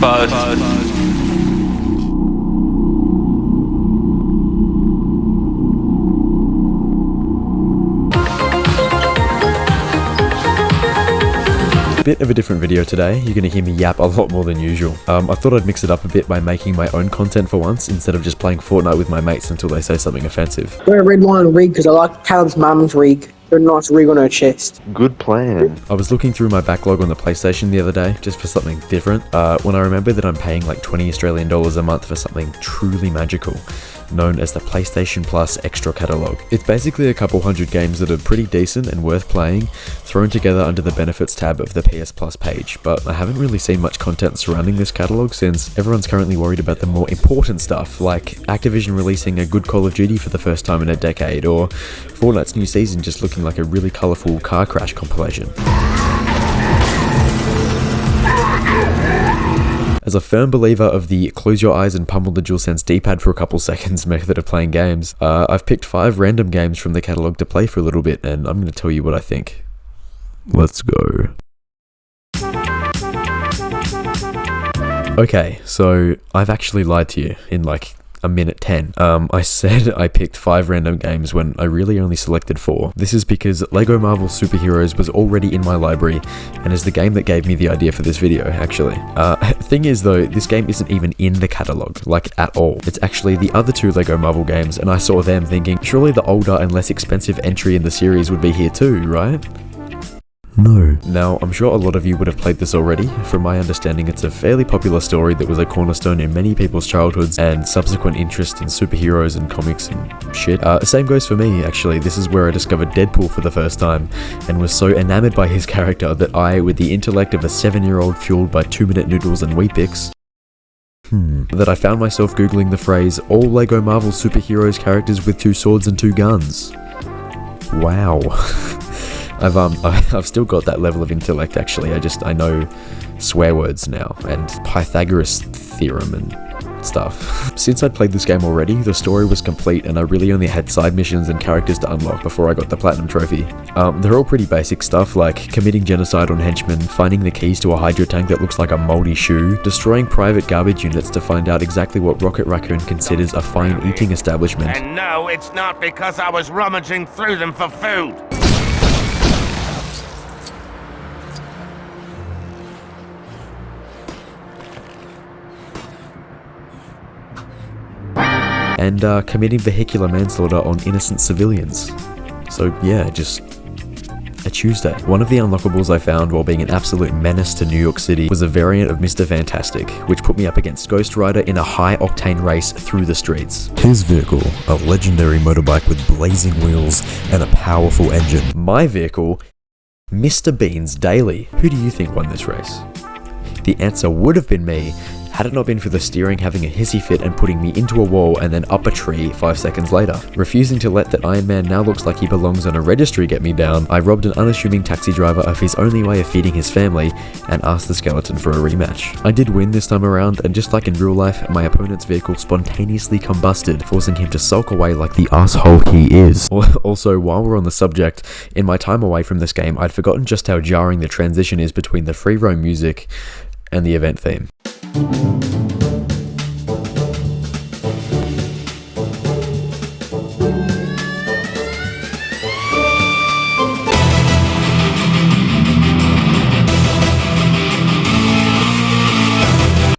Fuzz. Bit of a different video today. You're gonna hear me yap a lot more than usual. I thought I'd mix it up a bit by making my own content for once, instead of just playing Fortnite with my mates until they say something offensive. Wear a red wine rig because I like Callum's mum's rig. Got a nice rig on her chest. Good plan. I was looking through my backlog on the PlayStation the other day, just for something different, when I remembered that I'm paying like 20 Australian dollars a month for something truly magical, known as the PlayStation Plus Extra Catalogue. It's basically a couple hundred games that are pretty decent and worth playing, thrown together under the benefits tab of the PS Plus page, but I haven't really seen much content surrounding this catalogue since everyone's currently worried about the more important stuff, like Activision releasing a good Call of Duty for the first time in a decade, or Fortnite's new season just looking like a really colourful car crash compilation. As a firm believer of the close your eyes and pummel the DualSense D-pad for a couple seconds method of playing games, I've picked 5 random games from the catalogue to play for a little bit, and I'm going to tell you what I think. Let's go. Okay, so I've actually lied to you in like a minute 10. I said I picked 5 random games when I really only selected 4. This is because LEGO Marvel Superheroes was already in my library and is the game that gave me the idea for this video, actually. Thing is though, this game isn't even in the catalogue, like at all. It's actually the other 2 LEGO Marvel games, and I saw them thinking, surely the older and less expensive entry in the series would be here too, right? No. Now, I'm sure a lot of you would have played this already. From my understanding, it's a fairly popular story that was a cornerstone in many people's childhoods and subsequent interest in superheroes and comics and shit. Same goes for me, actually. This is where I discovered Deadpool for the first time and was so enamored by his character that I, with the intellect of a 7-year-old fueled by 2-minute noodles and Weet-Bix, that I found myself googling the phrase, all LEGO Marvel superheroes characters with 2 swords and 2 guns. Wow. I've still got that level of intellect, actually. I know swear words now, and Pythagoras theorem and stuff. Since I'd played this game already, the story was complete and I really only had side missions and characters to unlock before I got the Platinum Trophy. They're all pretty basic stuff, like committing genocide on henchmen, finding the keys to a Hydra tank that looks like a moldy shoe, destroying private garbage units to find out exactly what Rocket Raccoon considers a fine eating establishment. And no, it's not because I was rummaging through them for food. And committing vehicular manslaughter on innocent civilians. So yeah, just a Tuesday. One of the unlockables I found while being an absolute menace to New York City was a variant of Mr. Fantastic, which put me up against Ghost Rider in a high-octane race through the streets. His vehicle, a legendary motorbike with blazing wheels and a powerful engine. My vehicle, Mr. Bean's Daily. Who do you think won this race? The answer would have been me, had it not been for the steering having a hissy fit and putting me into a wall and then up a tree 5 seconds later. Refusing to let that Iron Man now looks like he belongs on a registry get me down, I robbed an unassuming taxi driver of his only way of feeding his family and asked the skeleton for a rematch. I did win this time around, and just like in real life, my opponent's vehicle spontaneously combusted, forcing him to sulk away like the asshole he is. Also, while we're on the subject, in my time away from this game, I'd forgotten just how jarring the transition is between the free roam music and the event theme.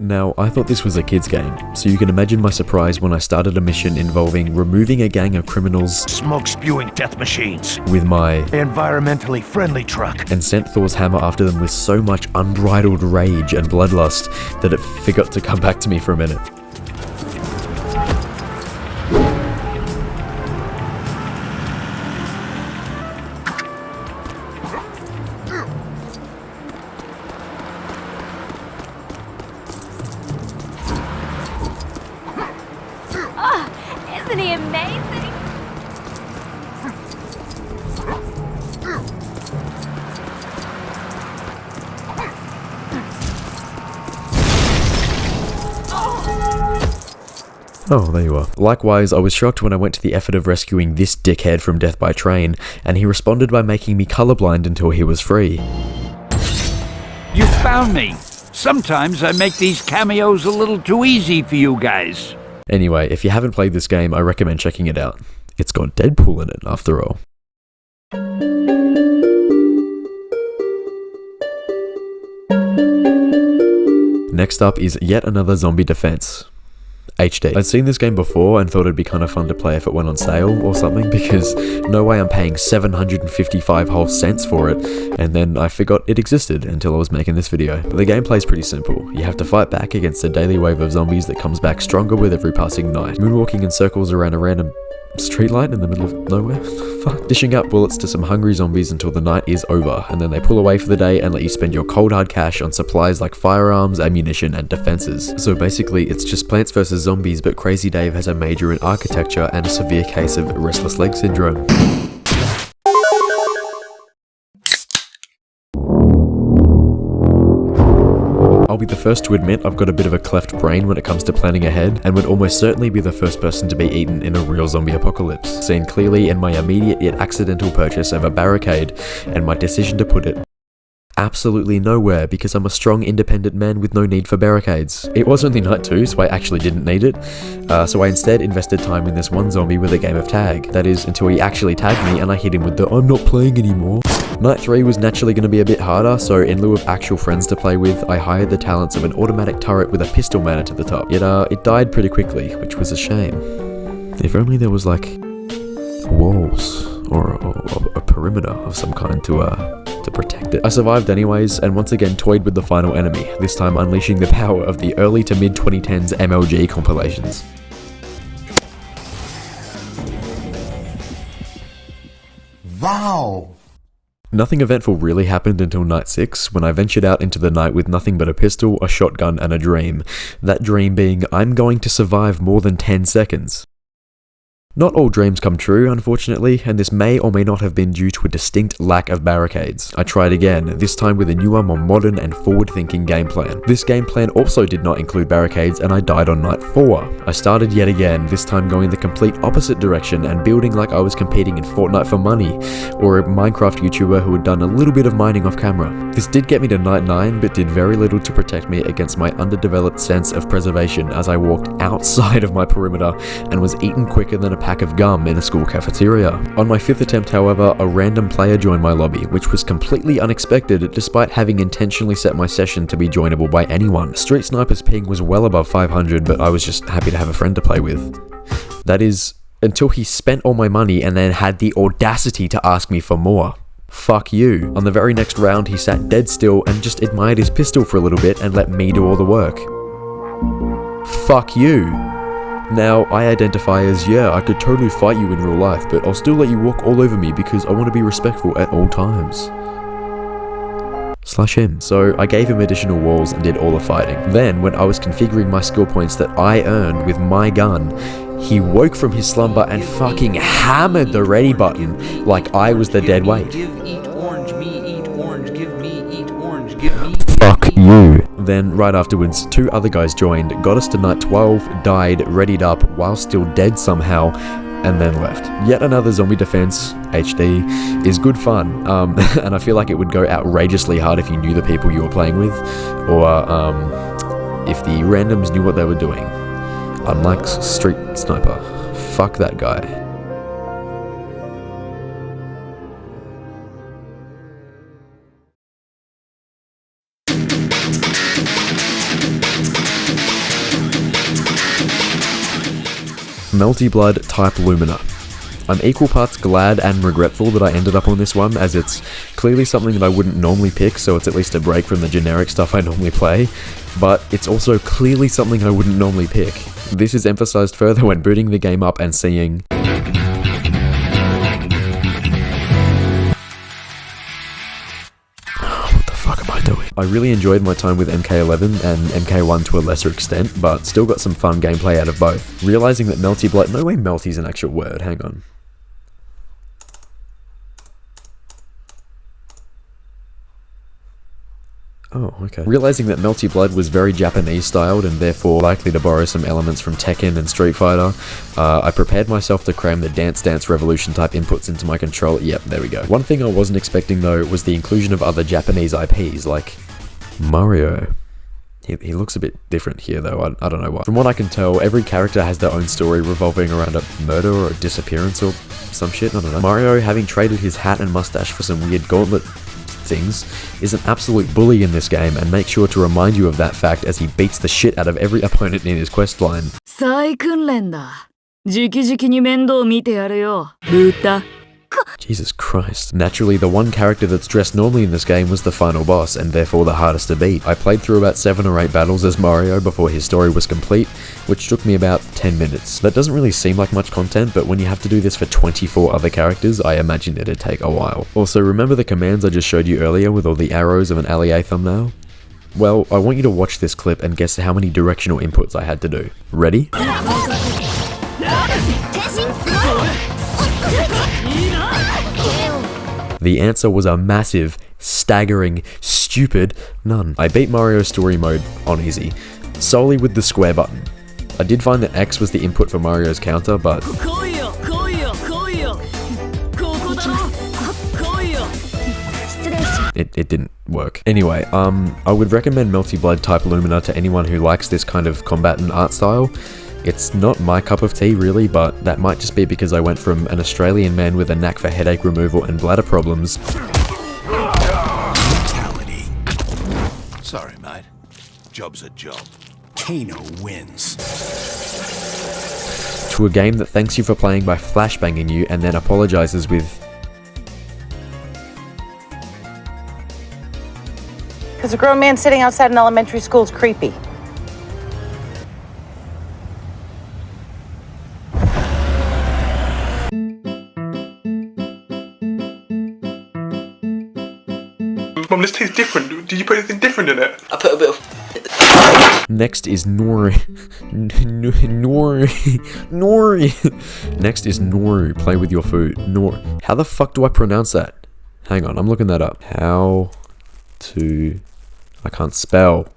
Now, I thought this was a kid's game, so you can imagine my surprise when I started a mission involving removing a gang of criminals, smoke-spewing death machines, with my environmentally friendly truck, and sent Thor's hammer after them with so much unbridled rage and bloodlust that it forgot to come back to me for a minute. Isn't he amazing? Oh, there you are. Likewise, I was shocked when I went to the effort of rescuing this dickhead from death by train, and he responded by making me colorblind until he was free. You found me! Sometimes I make these cameos a little too easy for you guys. Anyway, if you haven't played this game, I recommend checking it out. It's got Deadpool in it, after all. Next up is yet another zombie defense. HD. I'd seen this game before and thought it'd be kind of fun to play if it went on sale or something, because no way I'm paying 755 whole cents for it, and then I forgot it existed until I was making this video. But the gameplay's pretty simple. You have to fight back against a daily wave of zombies that comes back stronger with every passing night. Moonwalking in circles around a random streetlight in the middle of nowhere? Fuck. Dishing out bullets to some hungry zombies until the night is over, and then they pull away for the day and let you spend your cold hard cash on supplies like firearms, ammunition, and defenses. So basically, it's just Plants vs Zombies, but Crazy Dave has a major in architecture and a severe case of restless leg syndrome. I'll be the first to admit I've got a bit of a cleft brain when it comes to planning ahead, and would almost certainly be the first person to be eaten in a real zombie apocalypse, seen clearly in my immediate yet accidental purchase of a barricade, and my decision to put it absolutely nowhere because I'm a strong independent man with no need for barricades. It was only night 2, so I actually didn't need it, so I instead invested time in this one zombie with a game of tag. That is, until he actually tagged me and I hit him with the "I'm not playing anymore." Night 3 was naturally going to be a bit harder, so in lieu of actual friends to play with, I hired the talents of an automatic turret with a pistol mounted to the top. Yet it died pretty quickly, which was a shame. If only there was like walls or a perimeter of some kind to protect it. I survived anyways, and once again toyed with the final enemy, this time unleashing the power of the early to mid 2010s MLG compilations. Wow! Nothing eventful really happened until night 6, when I ventured out into the night with nothing but a pistol, a shotgun, and a dream. That dream being, I'm going to survive more than 10 seconds. Not all dreams come true, unfortunately, and this may or may not have been due to a distinct lack of barricades. I tried again, this time with a newer, more modern and forward-thinking game plan. This game plan also did not include barricades, and I died on night 4. I started yet again, this time going the complete opposite direction and building like I was competing in Fortnite for money, or a Minecraft YouTuber who had done a little bit of mining off camera. This did get me to night 9, but did very little to protect me against my underdeveloped sense of preservation as I walked outside of my perimeter and was eaten quicker than a pack of gum in a school cafeteria. On my 5th attempt, however, a random player joined my lobby, which was completely unexpected despite having intentionally set my session to be joinable by anyone. Street Sniper's ping was well above 500, but I was just happy to have a friend to play with. That is, until he spent all my money and then had the audacity to ask me for more. Fuck you. On the very next round, he sat dead still and just admired his pistol for a little bit and let me do all the work. Fuck you. Now, I identify as, yeah, I could totally fight you in real life, but I'll still let you walk all over me because I want to be respectful at all times. /him. So I gave him additional walls and did all the fighting. Then, when I was configuring my skill points that I earned with my gun, he woke from his slumber and fucking hammered the ready button like I was the dead weight. Fuck you. Then, right afterwards, 2 other guys joined, got us to night 12, died, readied up, while still dead somehow, and then left. Yet another zombie defense, HD, is good fun, and I feel like it would go outrageously hard if you knew the people you were playing with, or if the randoms knew what they were doing. Unlike Street Sniper. Fuck that guy. Melty Blood Type Lumina. I'm equal parts glad and regretful that I ended up on this one, as it's clearly something that I wouldn't normally pick, so it's at least a break from the generic stuff I normally play, but it's also clearly something I wouldn't normally pick. This is emphasized further when booting the game up and seeing I really enjoyed my time with MK11 and MK1 to a lesser extent, but still got some fun gameplay out of both. Realizing that Melty Blood— no way Melty's an actual word, hang on. Oh, okay. Realizing that Melty Blood was very Japanese styled and therefore likely to borrow some elements from Tekken and Street Fighter, I prepared myself to cram the Dance Dance Revolution type inputs into my controller. Yep, there we go. One thing I wasn't expecting though was the inclusion of other Japanese IPs like Mario. He looks a bit different here though, I don't know why. From what I can tell, every character has their own story revolving around a murder or a disappearance or some shit, I don't know. Mario, having traded his hat and mustache for some weird gauntlet things, is an absolute bully in this game, and makes sure to remind you of that fact as he beats the shit out of every opponent in his quest line. 再訓練だ。直々に面倒見てやるよ、ブータ。 Jesus Christ. Naturally, the one character that's dressed normally in this game was the final boss, and therefore the hardest to beat. I played through about 7 or 8 battles as Mario before his story was complete, which took me about 10 minutes. That doesn't really seem like much content, but when you have to do this for 24 other characters, I imagine it'd take a while. Also, remember the commands I just showed you earlier with all the arrows of an LEA thumbnail? Well, I want you to watch this clip and guess how many directional inputs I had to do. Ready? The answer was a massive, staggering, stupid none. I beat Mario's story mode on easy, solely with the square button. I did find that X was the input for Mario's counter, but it didn't work. Anyway, I would recommend Melty Blood type Lumina to anyone who likes this kind of combat and art style. It's not my cup of tea really, but that might just be because I went from an Australian man with a knack for headache removal and bladder problems Brutality. Sorry, mate. Job's a job. Kano wins. to a game that thanks you for playing by flashbanging you and then apologizes with Because a grown man sitting outside an elementary school is creepy. Mum, this tastes different. Did you put anything different in it? I put a bit of... Next is Nori. Next is Noru. Play with your food. How the fuck do I pronounce that? Hang on, I'm looking that up. How to... I can't spell.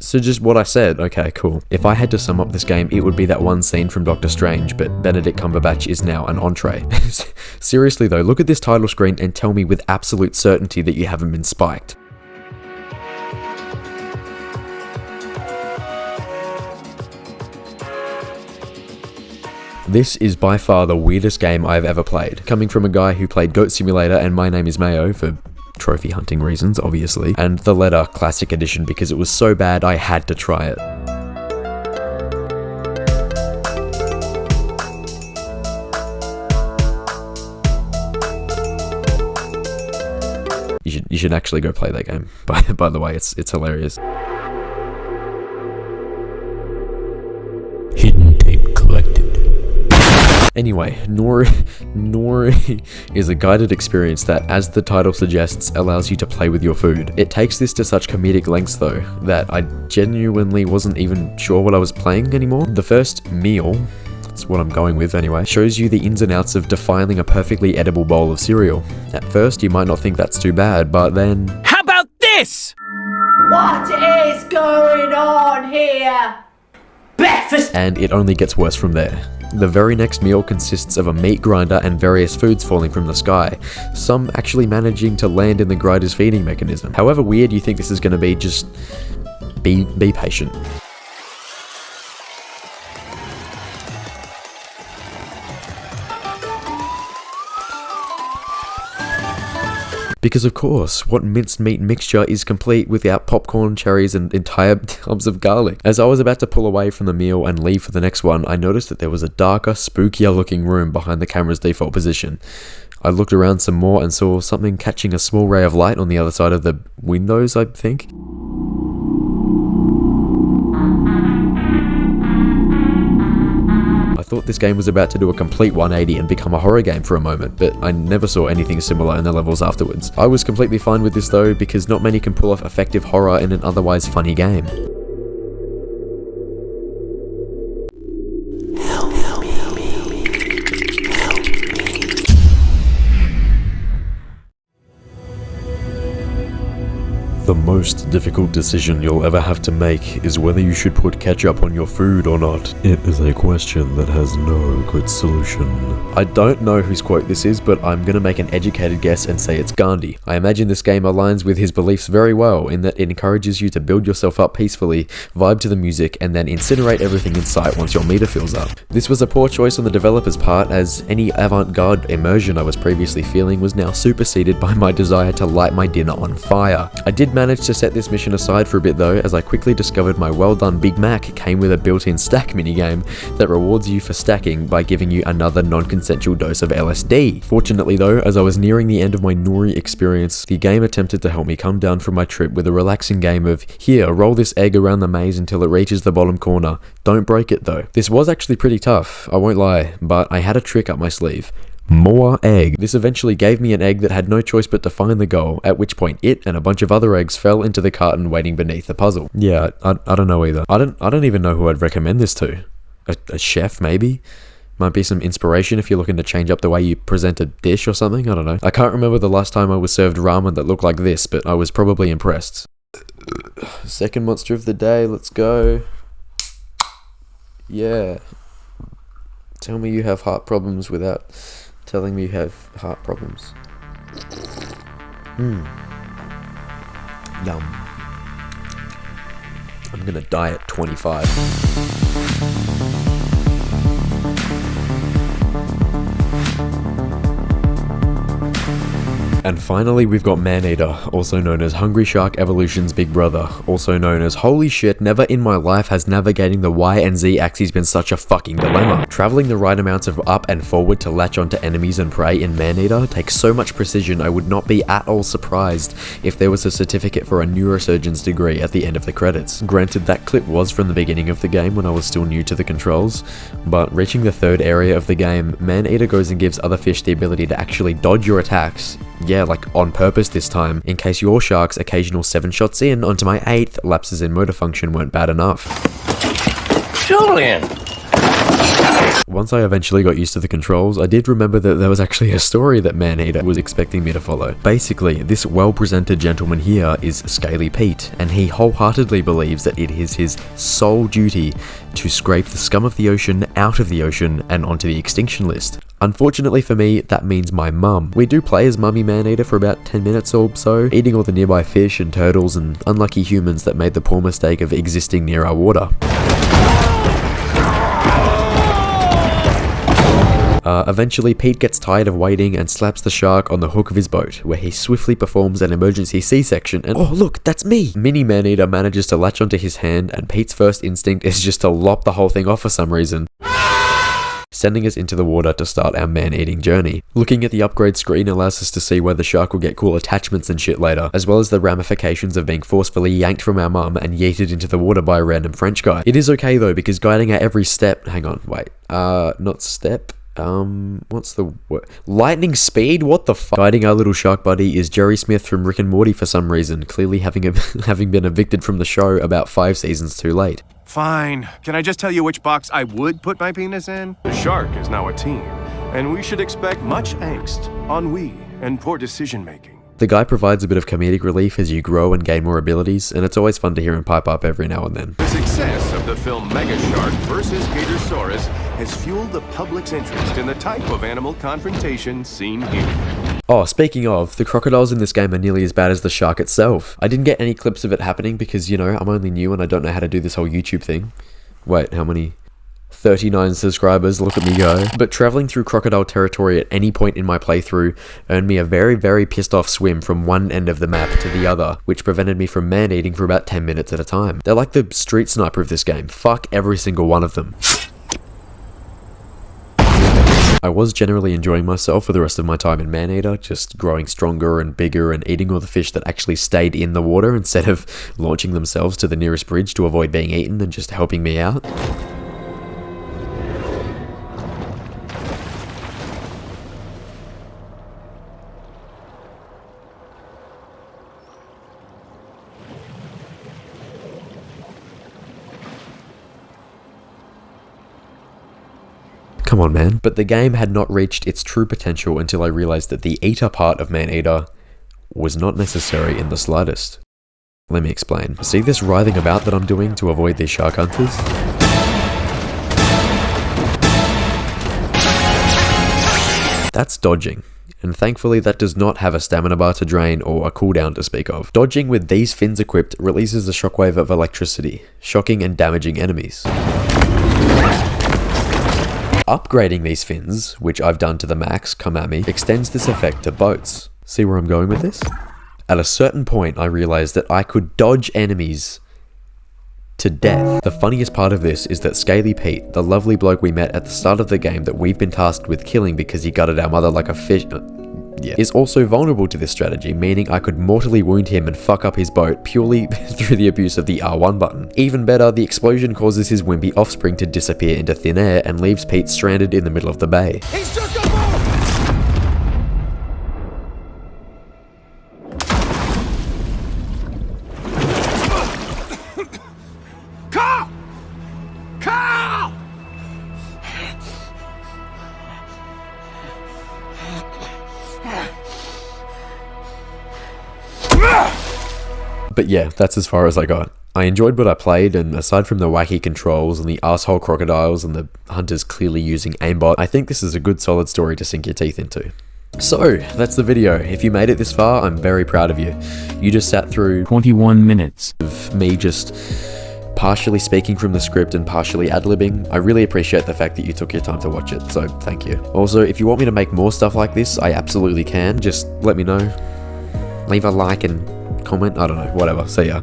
So just what I said. Okay, cool. If I had to sum up this game, it would be that one scene from Doctor Strange, but Benedict Cumberbatch is now an entree. Seriously though, look at this title screen and tell me with absolute certainty that you haven't been spiked. This is by far the weirdest game I've ever played. Coming from a guy who played Goat Simulator and My Name is Mayo for trophy hunting reasons, obviously, and the Letter Classic Edition because it was so bad I had to try it. You should actually go play that game. By the way, it's hilarious. Hidden tape collected. Anyway, Nori is a guided experience that, as the title suggests, allows you to play with your food. It takes this to such comedic lengths though, that I genuinely wasn't even sure what I was playing anymore. The first meal, that's what I'm going with anyway, shows you the ins and outs of defiling a perfectly edible bowl of cereal. At first, you might not think that's too bad, but then... How about this? What is going on here? Breakfast! And it only gets worse from there. The very next meal consists of a meat grinder and various foods falling from the sky, some actually managing to land in the grinder's feeding mechanism. However weird you think this is going to be, just be patient. Because of course, what minced meat mixture is complete without popcorn, cherries, and entire tubs of garlic? As I was about to pull away from the meal and leave for the next one, I noticed that there was a darker, spookier looking room behind the camera's default position. I looked around some more and saw something catching a small ray of light on the other side of the windows, I think. I thought this game was about to do a complete 180 and become a horror game for a moment, but I never saw anything similar in the levels afterwards. I was completely fine with this though, because not many can pull off effective horror in an otherwise funny game. The most difficult decision you'll ever have to make is whether you should put ketchup on your food or not. It is a question that has no good solution. I don't know whose quote this is, but I'm gonna make an educated guess and say it's Gandhi. I imagine this game aligns with his beliefs very well in that it encourages you to build yourself up peacefully, vibe to the music, and then incinerate everything in sight once your meter fills up. This was a poor choice on the developer's part, as any avant-garde immersion I was previously feeling was now superseded by my desire to light my dinner on fire. I did manage to set this mission aside for a bit though, as I quickly discovered my well done Big Mac came with a built-in stack minigame that rewards you for stacking by giving you another non-consensual dose of LSD. Fortunately though, as I was nearing the end of my Nori experience, the game attempted to help me come down from my trip with a relaxing game of, here, roll this egg around the maze until it reaches the bottom corner. Don't break it though. This was actually pretty tough, I won't lie, but I had a trick up my sleeve. More egg. This eventually gave me an egg that had no choice but to find the goal, at which point it and a bunch of other eggs fell into the carton waiting beneath the puzzle. Yeah, I don't know either. I don't even know who I'd recommend this to. A chef, maybe? Might be some inspiration if you're looking to change up the way you present a dish or something, I don't know. I can't remember the last time I was served ramen that looked like this, but I was probably impressed. Second monster of the day, let's go. Yeah. Tell me you have heart problems without telling me you have heart problems. Yum. I'm gonna die at 25. And finally, we've got Maneater, also known as Hungry Shark Evolution's big brother, also known as holy shit, never in my life has navigating the Y and Z axes been such a fucking dilemma. Traveling the right amounts of up and forward to latch onto enemies and prey in Maneater takes so much precision I would not be at all surprised if there was a certificate for a neurosurgeon's degree at the end of the credits. Granted, that clip was from the beginning of the game when I was still new to the controls, but reaching the third area of the game, Maneater goes and gives other fish the ability to actually dodge your attacks. Yeah, like on purpose this time, in case your shark's occasional 7 shots in onto my 8th lapses in motor function weren't bad enough. Julian! Once I eventually got used to the controls, I did remember that there was actually a story that Maneater was expecting me to follow. Basically, this well-presented gentleman here is Scaly Pete, and he wholeheartedly believes that it is his sole duty to scrape the scum of the ocean out of the ocean and onto the extinction list. Unfortunately for me, that means my mum. We do play as Mummy Maneater for about 10 minutes or so, eating all the nearby fish and turtles and unlucky humans that made the poor mistake of existing near our water. Eventually, Pete gets tired of waiting and slaps the shark on the hook of his boat, where he swiftly performs an emergency C-section and oh look, that's me! Mini Maneater manages to latch onto his hand and Pete's first instinct is just to lop the whole thing off for some reason, sending us into the water to start our man-eating journey. Looking at the upgrade screen allows us to see where the shark will get cool attachments and shit later, as well as the ramifications of being forcefully yanked from our mum and yeeted into the water by a random French guy. It is okay though, because guiding our every step, not step? What's the word? Lightning speed? What the fuck? Guiding our little shark buddy is Jerry Smith from Rick and Morty for some reason, clearly having been evicted from the show about 5 seasons too late. Fine. Can I just tell you which box I would put my penis in? The shark is now a team, and we should expect much angst, ennui, and poor decision-making. The guy provides a bit of comedic relief as you grow and gain more abilities, and it's always fun to hear him pipe up every now and then. The success of the film Mega Shark vs. Gatorsaurus has fueled the public's interest in the type of animal confrontation seen here. Oh, speaking of, the crocodiles in this game are nearly as bad as the shark itself. I didn't get any clips of it happening because, you know, I'm only new and I don't know how to do this whole YouTube thing. Wait, how many? 39 subscribers, look at me go. But traveling through crocodile territory at any point in my playthrough earned me a very, very pissed off swim from one end of the map to the other, which prevented me from man-eating for about 10 minutes at a time. They're like the street sniper of this game. Fuck every single one of them. I was generally enjoying myself for the rest of my time in Maneater, just growing stronger and bigger and eating all the fish that actually stayed in the water instead of launching themselves to the nearest bridge to avoid being eaten and just helping me out. Come on, man. But the game had not reached its true potential until I realized that the eater part of Maneater was not necessary in the slightest. Let me explain. See this writhing about that I'm doing to avoid these shark hunters? That's dodging. And thankfully that does not have a stamina bar to drain or a cooldown to speak of. Dodging with these fins equipped releases a shockwave of electricity, shocking and damaging enemies. Upgrading these fins, which I've done to the max, come at me, extends this effect to boats. See where I'm going with this? At a certain point, I realized that I could dodge enemies to death. The funniest part of this is that Scaly Pete, the lovely bloke we met at the start of the game that we've been tasked with killing because he gutted our mother like a fish, is also vulnerable to this strategy, meaning I could mortally wound him and fuck up his boat purely through the abuse of the R1 button. Even better, the explosion causes his wimpy offspring to disappear into thin air and leaves Pete stranded in the middle of the bay. He's just a boat! Carl! Carl! But yeah, that's as far as I got. I enjoyed what I played, and aside from the wacky controls and the asshole crocodiles and the hunters clearly using aimbot, I think this is a good solid story to sink your teeth into. So, that's the video. If you made it this far, I'm very proud of you. You just sat through 21 minutes of me just partially speaking from the script and partially ad-libbing. I really appreciate the fact that you took your time to watch it, so thank you. Also, if you want me to make more stuff like this, I absolutely can. Just let me know. Leave a like and comment, I don't know, whatever. See ya.